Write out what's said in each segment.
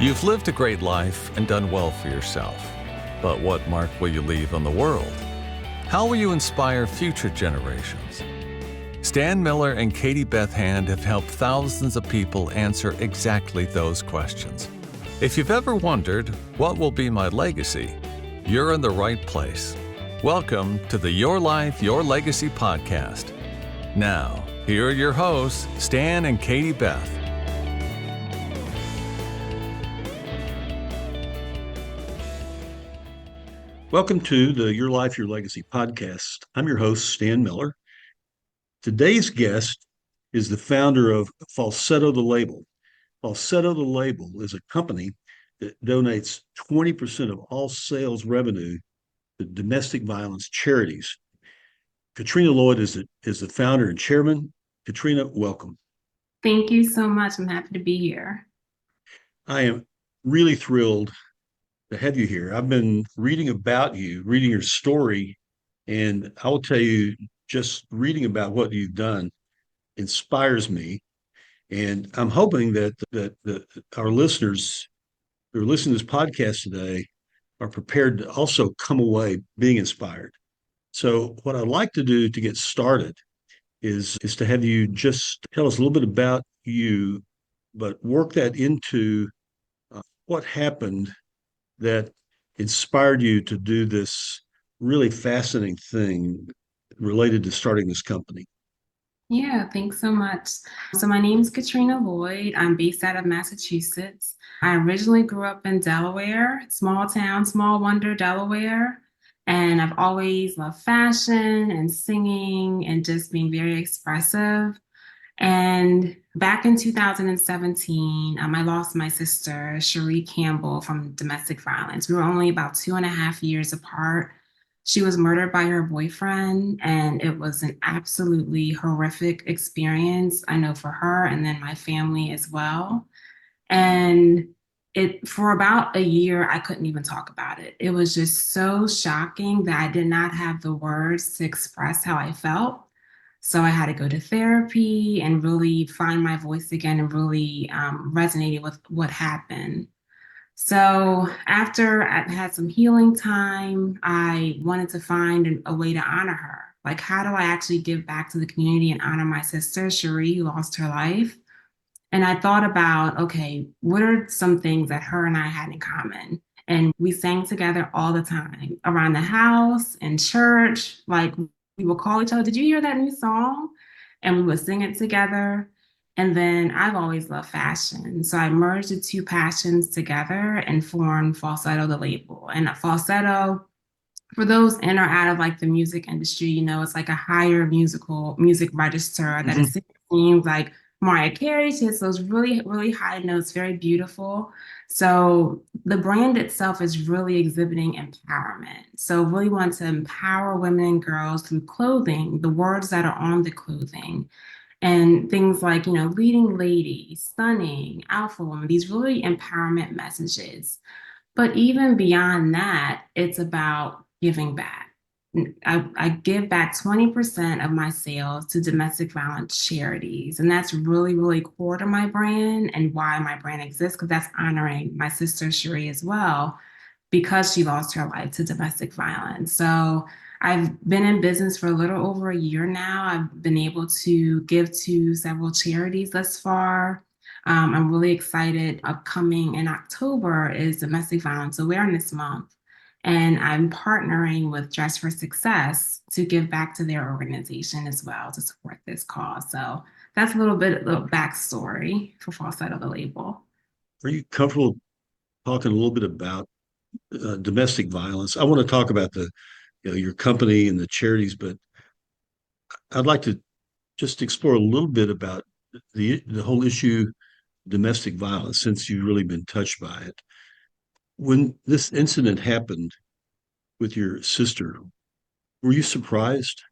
You've lived a great life and done well for yourself. But what mark will you leave on the world? How will you inspire future generations? Stan Miller and Katie Beth Hand have helped thousands of people answer exactly those questions. If you've ever wondered, what will be my legacy? You're in the right place. Welcome to the Your Life, Your Legacy podcast. Now, here are your hosts, Stan and Katie Beth. Welcome to the Your Life, Your Legacy podcast. I'm your host, Stan Miller. Today's guest is the founder of Falsetto The Label. Falsetto The Label is a company that donates 20% of all sales revenue to domestic violence charities. Katrina Lloyd is the founder and chairman. Katrina, welcome. Thank you so much. I'm happy to be here. I am really thrilled to have you here. I've been reading about you, reading your story, and I will tell you, just reading about what you've done inspires me. And I'm hoping that our listeners who are listening to this podcast today are prepared to also come away being inspired. So what I'd like to do to get started is to have you just tell us a little bit about you, but work that into what happened that inspired you to do this really fascinating thing related to starting this company. Yeah, thanks so much. So my name is Katrina Lloyd. I'm based out of Massachusetts. I originally grew up in Delaware, small town, small wonder, Delaware. And I've always loved fashion and singing and just being very expressive. And back in 2017, I lost my sister, Cherie Campbell, from domestic violence. We were only about 2.5 years apart. She was murdered by her boyfriend, and it was an absolutely horrific experience, I know, for her and then my family as well. And for about a year, I couldn't even talk about it. It was just so shocking that I did not have the words to express how I felt. So I had to go to therapy and really find my voice again and really resonated with what happened. So after I had some healing time, I wanted to find a way to honor her. Like, how do I actually give back to the community and honor my sister, Cherie, who lost her life? And I thought about, okay, what are some things that her and I had in common? And we sang together all the time around the house, in church. Like, we would call each other, did you hear that new song? And we would sing it together. And then I've always loved fashion. So I merged the two passions together and formed Falsetto The Label. And a falsetto, for those in or out of like the music industry, it's like a higher music register that it seems like Mariah Carey. She hits those really, really high notes, very beautiful. So the brand itself is really exhibiting empowerment. So really want to empower women and girls through clothing, the words that are on the clothing, and things like, leading lady, stunning, alpha woman, these really empowerment messages. But even beyond that, it's about giving back. I give back 20% of my sales to domestic violence charities. And that's really, really core to my brand and why my brand exists, because that's honoring my sister, Cherie, as well, because she lost her life to domestic violence. So I've been in business for a little over a year now. I've been able to give to several charities thus far. I'm really excited. Upcoming in October is Domestic Violence Awareness Month. And I'm partnering with Dress for Success to give back to their organization as well to support this cause. So that's a little backstory for Falsetto The Label. Are you comfortable talking a little bit about domestic violence? I want to talk about your company and the charities, but I'd like to just explore a little bit about the whole issue, domestic violence, since you've really been touched by it. When this incident happened with your sister, were you surprised?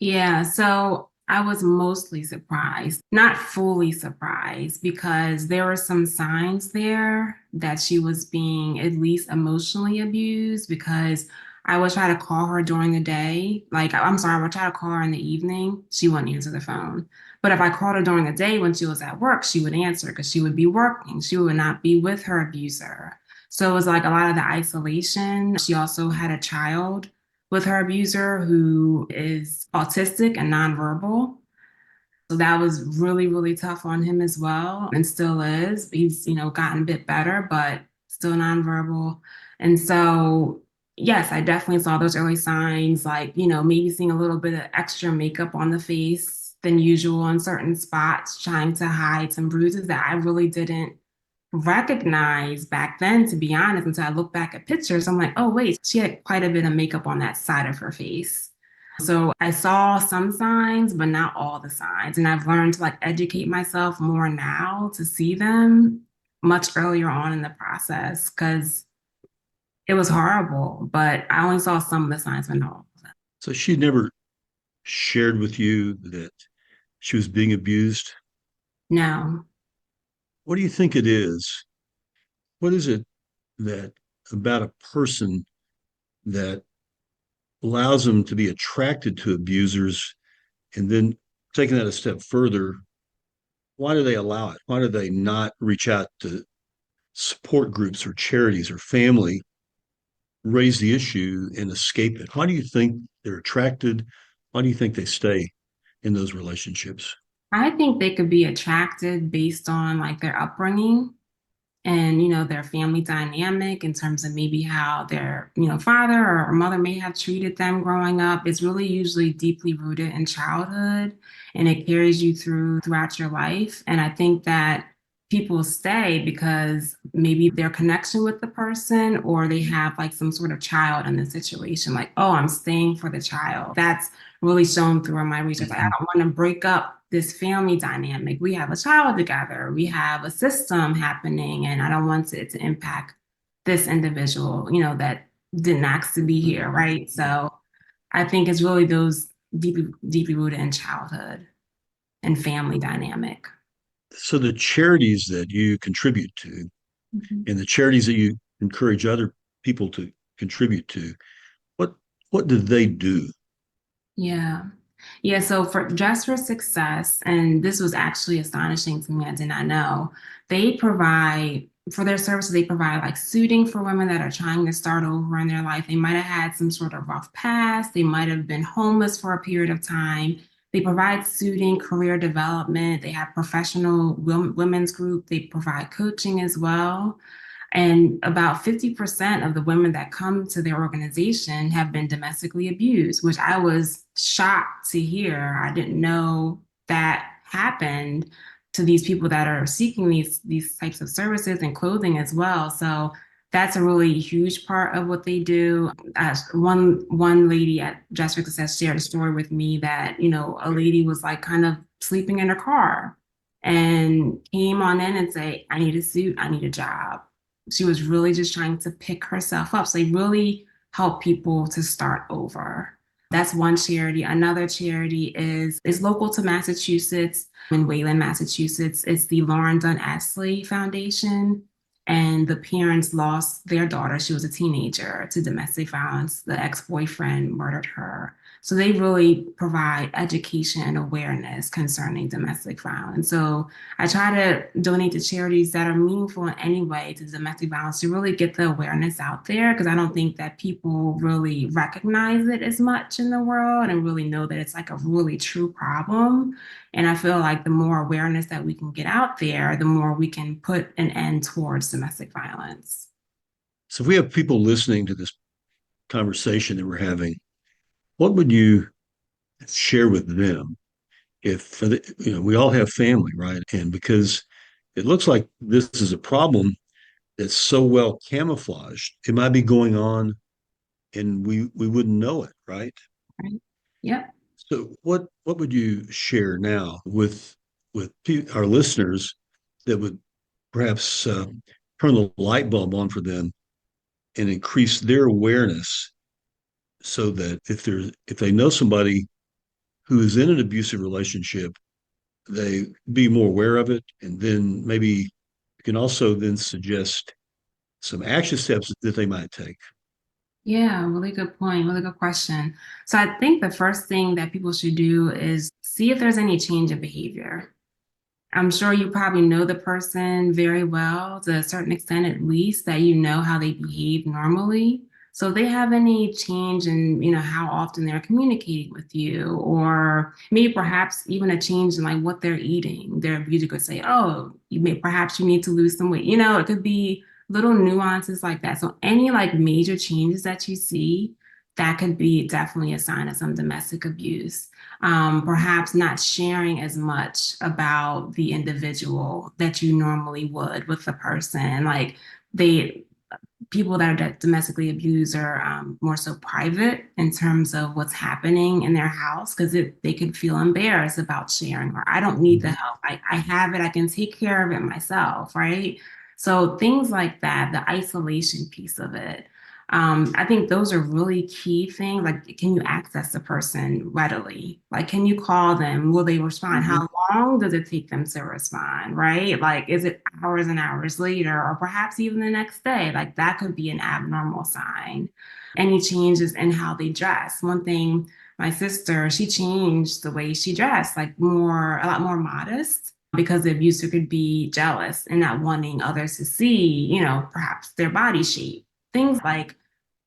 Yeah, so I was mostly surprised, not fully surprised, because there were some signs there that she was being at least emotionally abused, because I would try to call her during the day. I would try to call her in the evening. She wouldn't answer the phone. But if I called her during the day when she was at work, she would answer because she would be working. She would not be with her abuser. So it was like a lot of the isolation. She also had a child with her abuser who is autistic and nonverbal. So that was really, really tough on him as well, and still is. He's, gotten a bit better, but still nonverbal. And so, yes, I definitely saw those early signs, like, maybe seeing a little bit of extra makeup on the face than usual in certain spots, trying to hide some bruises that I really didn't recognize back then, to be honest, until I look back at pictures. I'm like, oh, wait, she had quite a bit of makeup on that side of her face. So I saw some signs, but not all the signs. And I've learned to like educate myself more now to see them much earlier on in the process because it was horrible, but I only saw some of the signs, but not all of them. So she never shared with you that she was being abused. No. What do you think it is? What is it that about a person that allows them to be attracted to abusers? And then taking that a step further, why do they allow it? Why do they not reach out to support groups or charities or family, raise the issue and escape it? Why do you think they're attracted? Why do you think they stay in those relationships? I think they could be attracted based on like their upbringing and their family dynamic in terms of maybe how their father or mother may have treated them growing up. It's really usually deeply rooted in childhood, and it carries you throughout your life. And I think that people stay because maybe their connection with the person, or they have like some sort of child in the situation, like, oh, I'm staying for the child. That's really shown through my research. Like, I don't want to break up this family dynamic. We have a child together, we have a system happening, and I don't want it to impact this individual, that didn't ask to be here, right? So I think it's really those deeply rooted in childhood and family dynamic. So the charities that you contribute to Mhm. and the charities that you encourage other people to contribute to, what what do they do? Yeah. Yeah, so for Dress for Success, and this was actually astonishing to me, I did not know, they provide, for their services, they provide like suiting for women that are trying to start over in their life. They might have had some sort of rough past, they might have been homeless for a period of time. They provide suiting, career development, they have professional women's group, they provide coaching as well. And about 50% of the women that come to their organization have been domestically abused, which I was shocked to hear. I didn't know that happened to these people that are seeking these types of services and clothing as well. So that's a really huge part of what they do. One lady at Dress for Success shared a story with me that, a lady was like kind of sleeping in her car and came on in and say, I need a suit, I need a job. She was really just trying to pick herself up. So they really help people to start over. That's one charity. Another charity is local to Massachusetts, in Wayland, Massachusetts. It's the Lauren Dunn Astley Foundation. And the parents lost their daughter. She was a teenager to domestic violence. The ex-boyfriend murdered her. So they really provide education and awareness concerning domestic violence. So I try to donate to charities that are meaningful in any way to domestic violence to really get the awareness out there, because I don't think that people really recognize it as much in the world and really know that it's like a really true problem. And I feel like the more awareness that we can get out there, the more we can put an end towards domestic violence. So if we have people listening to this conversation that we're having, what would you share with them? If we all have family, right? And because it looks like this is a problem that's so well camouflaged, it might be going on and we wouldn't know it, right? Right? Yep. So what would you share now with our listeners that would perhaps turn the light bulb on for them and increase their awareness so that if they know somebody who is in an abusive relationship, they be more aware of it, and then maybe you can also then suggest some action steps that they might take. Yeah, really good point. Really good question. So I think the first thing that people should do is see if there's any change in behavior. I'm sure you probably know the person very well, to a certain extent at least, that you know how they behave normally. So if they have any change in, how often they're communicating with you, or maybe perhaps even a change in like what they're eating, their beauty could say, oh, perhaps you need to lose some weight. It could be little nuances like that. So any like major changes that you see, that could be definitely a sign of some domestic abuse. Perhaps not sharing as much about the individual that you normally would with the person. Like they, people that are domestically abused are more so private in terms of what's happening in their house because they could feel embarrassed about sharing, or I don't need the Mhm. help. I have it, I can take care of it myself, right? So things like that, the isolation piece of it. I think those are really key things. Like, can you access the person readily? Like, can you call them? Will they respond? Mhm. How long does it take them to respond? Right? Like, is it hours and hours later, or perhaps even the next day? Like, that could be an abnormal sign. Any changes in how they dress. One thing, my sister, she changed the way she dressed, like a lot more modest because the abuser could be jealous and not wanting others to see, perhaps their body shape. Things like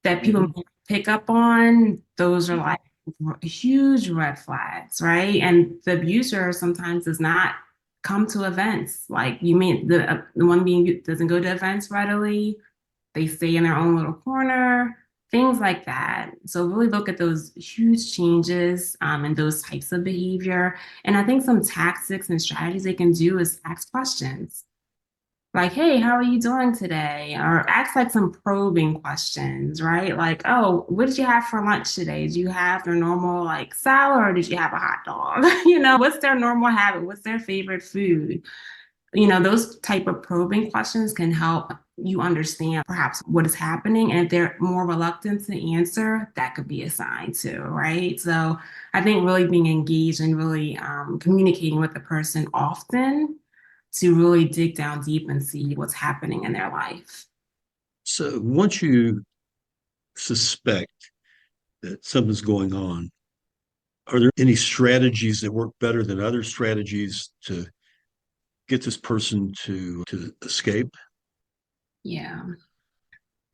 that people Mhm. pick up on, those are like huge red flags, right? And the abuser sometimes does not come to events. Like you mean the one being doesn't go to events readily. They stay in their own little corner, things like that. So really look at those huge changes and those types of behavior. And I think some tactics and strategies they can do is ask questions like, hey, how are you doing today? Or ask like some probing questions, right? Like, oh, what did you have for lunch today? Did you have their normal like salad or did you have a hot dog? What's their normal habit? What's their favorite food? Those type of probing questions can help you understand perhaps what is happening. And if they're more reluctant to answer, that could be a sign too, right? So I think really being engaged and really communicating with the person often to really dig down deep and see what's happening in their life. So once you suspect that something's going on, are there any strategies that work better than other strategies to get this person to escape? Yeah.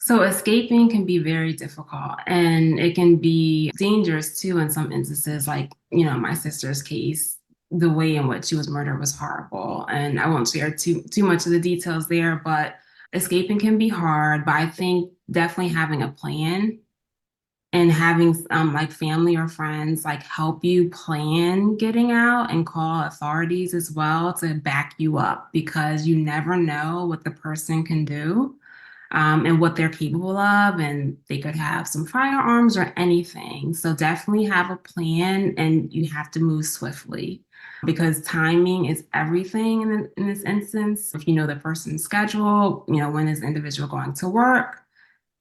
So escaping can be very difficult and it can be dangerous too in some instances, like, my sister's case, the way in which she was murdered was horrible. And I won't share too much of the details there, but escaping can be hard. But I think definitely having a plan and having like family or friends like help you plan getting out and call authorities as well to back you up because you never know what the person can do and what they're capable of, and they could have some firearms or anything. So definitely have a plan and you have to move swiftly because timing is everything in this instance. If you know the person's schedule, when is the individual going to work,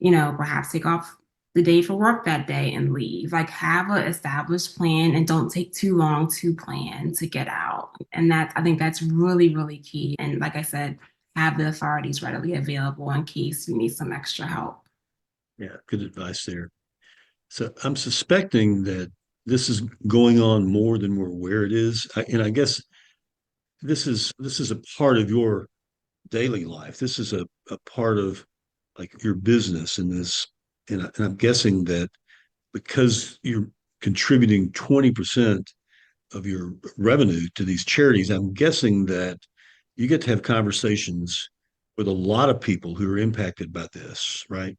perhaps take off the day for work that day and leave. Like have an established plan and don't take too long to plan to get out. And I think that's really, really key. And like I said, have the authorities readily available in case you need some extra help. Yeah, good advice there. So I'm suspecting that this is going on more than we're aware it is. And I guess this is a part of your daily life. This is a part of like your business in this. And I'm guessing that because you're contributing 20% of your revenue to these charities, I'm guessing that you get to have conversations with a lot of people who are impacted by this, right?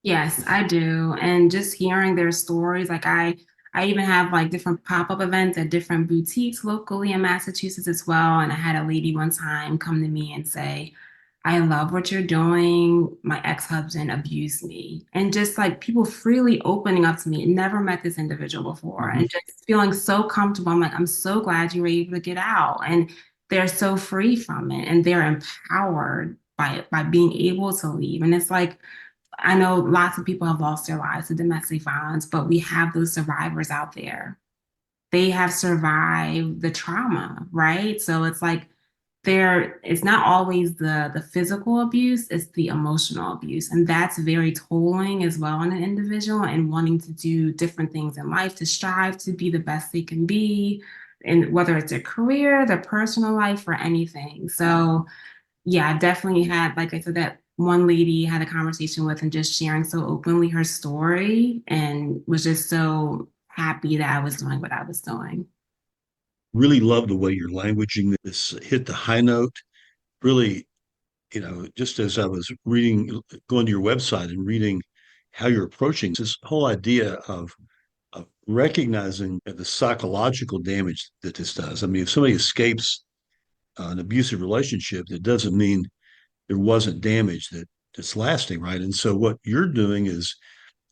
Yes, I do. And just hearing their stories, like I even have like different pop-up events at different boutiques locally in Massachusetts as well. And I had a lady one time come to me and say, I love what you're doing. My ex-husband abused me. And just like people freely opening up to me. Never met this individual before. Mhm. And just feeling so comfortable. I'm like, I'm so glad you were able to get out. And they're so free from it and they're empowered by it, by being able to leave. And it's like, I know lots of people have lost their lives to domestic violence, but we have those survivors out there. They have survived the trauma, right? So it's like there it's not always the physical abuse, it's the emotional abuse. And that's very tolling as well on an individual and wanting to do different things in life to strive to be the best they can be, and whether it's their career, their personal life, or anything. So yeah, I definitely had, like I said, that one lady had a conversation with and just sharing so openly her story and was just so happy that I was doing what I was doing. Really love the way you're languaging this, hit the high note. Really, just as I was reading, going to your website and reading how you're approaching this whole idea of recognizing the psychological damage that this does. I mean, if somebody escapes an abusive relationship, that doesn't mean there wasn't damage that's lasting, right? And so what you're doing is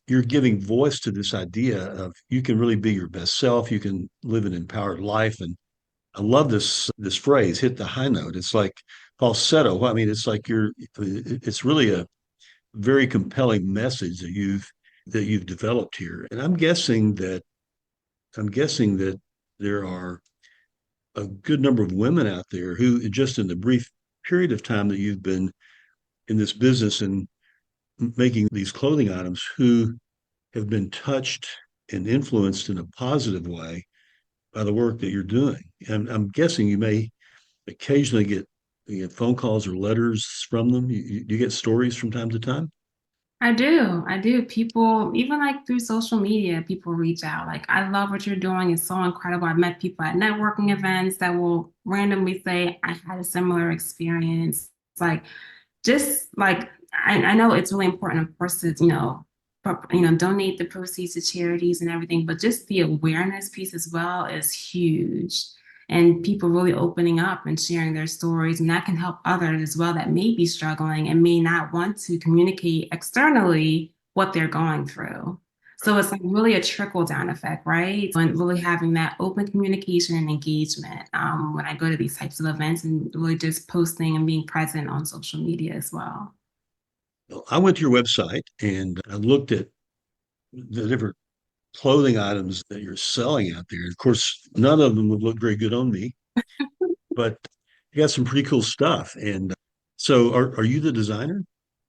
you're giving voice to this idea of you can really be your best self, you can live an empowered life. And I love this phrase, hit the high note. It's like falsetto. I mean, it's like it's really a very compelling message that you've developed here. And I'm guessing that there are a good number of women out there who, just in the brief period of time that you've been in this business and making these clothing items, who have been touched and influenced in a positive way by the work that you're doing. And I'm guessing you may occasionally get phone calls or letters from them. You get stories from time to time. I do. I do. People, even like through social media, people reach out. Like, I love what you're doing. It's so incredible. I've met people at networking events that will randomly say, I had a similar experience. It's like, just like, I know it's really important, of course, to, donate the proceeds to charities and everything, but just the awareness piece as well is huge. And people really opening up and sharing their stories, and that can help others as well that may be struggling and may not want to communicate externally what they're going through. So it's like really a trickle down effect, right? And really having that open communication and engagement when I go to these types of events, and really just posting and being present on social media as well. I went to your website and I looked at the different clothing items that you're selling out there. Of course, none of them would look very good on me, but you got some pretty cool stuff. And so, are you the designer?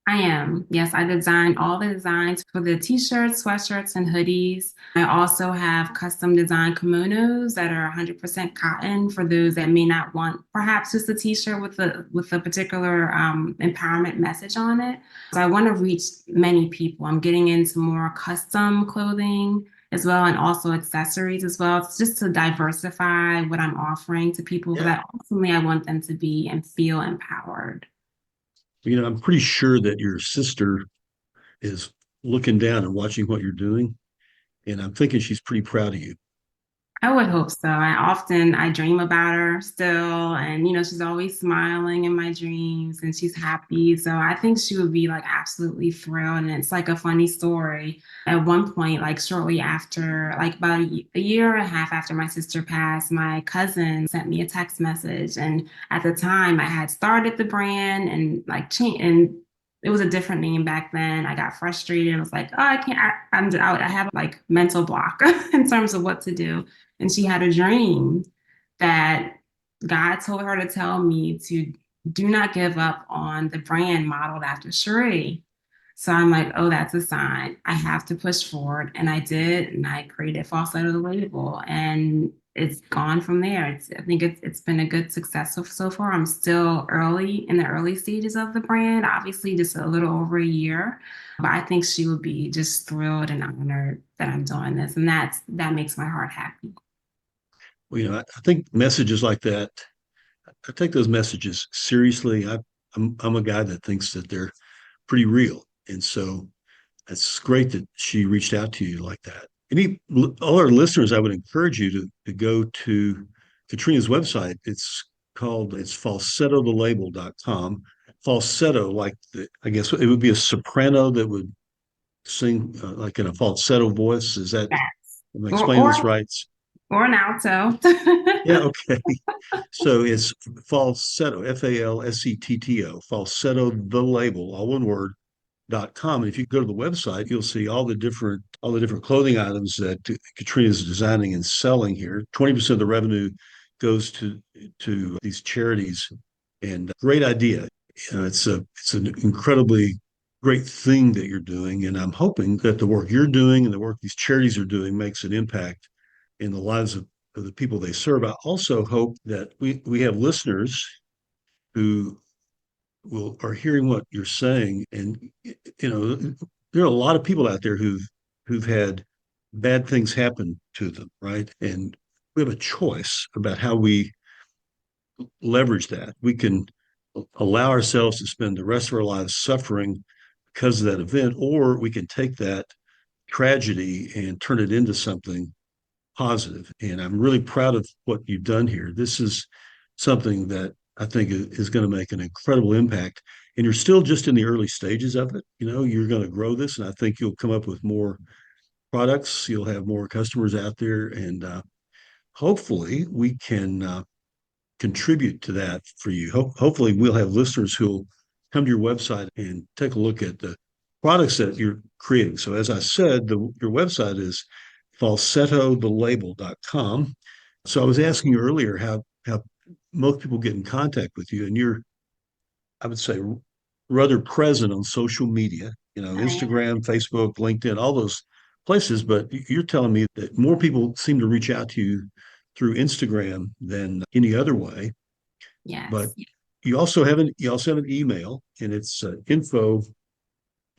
I am. Yes, I designed all the designs for the t-shirts, sweatshirts, and hoodies. I also have custom design kimonos that are 100% cotton for those that may not want perhaps just a t-shirt with a particular empowerment message on it. So I want to reach many people. I'm getting into more custom clothing as well, and also accessories as well. It's just to diversify what I'm offering to people, Yeah. but ultimately I want them to be and feel empowered. I'm pretty sure that your sister is looking down and watching what you're doing. And I'm thinking she's pretty proud of you. I would hope so. I dream about her still, and she's always smiling in my dreams and she's happy. So I think she would be like absolutely thrilled. And it's like a funny story. At one point, like shortly after, like about a year and a half after my sister passed, my cousin sent me a text message. And at the time I had started the brand and like change, and it was a different name back then. I got frustrated. I was like, oh, I can't, I'm out. I have like mental block in terms of what to do. And she had a dream that God told her to tell me to do not give up on the brand modeled after Cherie. So I'm like, oh, that's a sign. I have to push forward. And I did. And I created Falsetto The Label. And it's gone from there. I think it's been a good success so far. I'm still early in the early stages of the brand, obviously just a little over a year. But I think she would be just thrilled and honored that I'm doing this. And that makes my heart happy. Well, I think messages like that, I take those messages seriously. I'm a guy that thinks that they're pretty real. And so it's great that she reached out to you like that. All our listeners, I would encourage you to go to Katrina's website. It's falsettothelabel.com. Falsetto, like I guess it would be a soprano that would sing like in a falsetto voice. Yes. Am I Or explaining this or right? or an alto. Yeah, okay. So it's falsetto, Falsetto, falsetto the label, all one word, .com. And if you go to the website, you'll see all the different clothing items that Katrina is designing and selling here. 20% of the revenue goes to these charities and great idea. It's an incredibly great thing that you're doing, and I'm hoping that the work you're doing and the work these charities are doing makes an impact in the lives of the people they serve. I also hope that we have listeners who are hearing what you're saying, and there are a lot of people out there who've had bad things happen to them, right? And we have a choice about how we leverage that. We can allow ourselves to spend the rest of our lives suffering because of that event, or we can take that tragedy and turn it into something positive. And I'm really proud of what you've done here. This is something that I think is going to make an incredible impact. And you're still just in the early stages of it. You're going to grow this, and I think you'll come up with more products. You'll have more customers out there, and hopefully we can contribute to that for you. Hopefully we'll have listeners who'll come to your website and take a look at the products that you're creating. So as I said, your website is falsettothelabel.com. So I was asking you earlier how most people get in contact with you, and you're, I would say, rather present on social media, Instagram, Facebook, LinkedIn, all those places. But you're telling me that more people seem to reach out to you through Instagram than any other way. Yes. But you also have an email, and it's info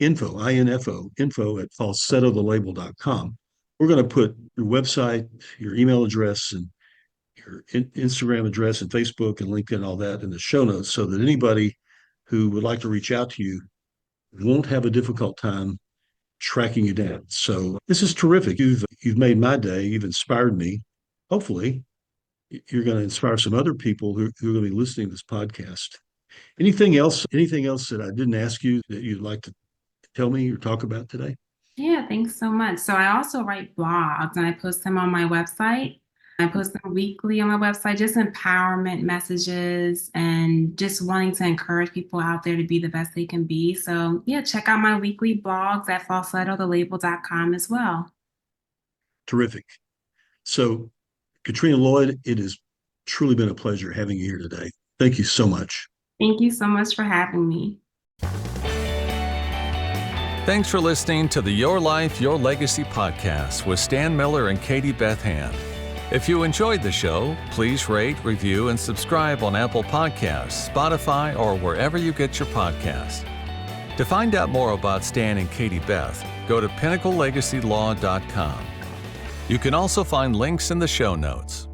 at falsettothelabel.com. We're going to put your website, your email address, and your Instagram address and Facebook and LinkedIn, all that in the show notes, so that anybody who would like to reach out to you won't have a difficult time tracking you down. So this is terrific. You've made my day. You've inspired me. Hopefully, you're going to inspire some other people who are going to be listening to this podcast. Anything else that I didn't ask you that you'd like to tell me or talk about today? Yeah, thanks so much. So I also write blogs and I post them on my website. I post them weekly on my website, just empowerment messages and just wanting to encourage people out there to be the best they can be. So yeah, check out my weekly blogs at falsettothelabel.com as well. Terrific. So, Katrina Lloyd, it has truly been a pleasure having you here today. Thank you so much. Thank you so much for having me. Thanks for listening to the Your Life, Your Legacy podcast with Stan Miller and Katie Beth Hand. If you enjoyed the show, please rate, review, and subscribe on Apple Podcasts, Spotify, or wherever you get your podcasts. To find out more about Stan and Katie Beth, go to pinnaclelegacylaw.com. You can also find links in the show notes.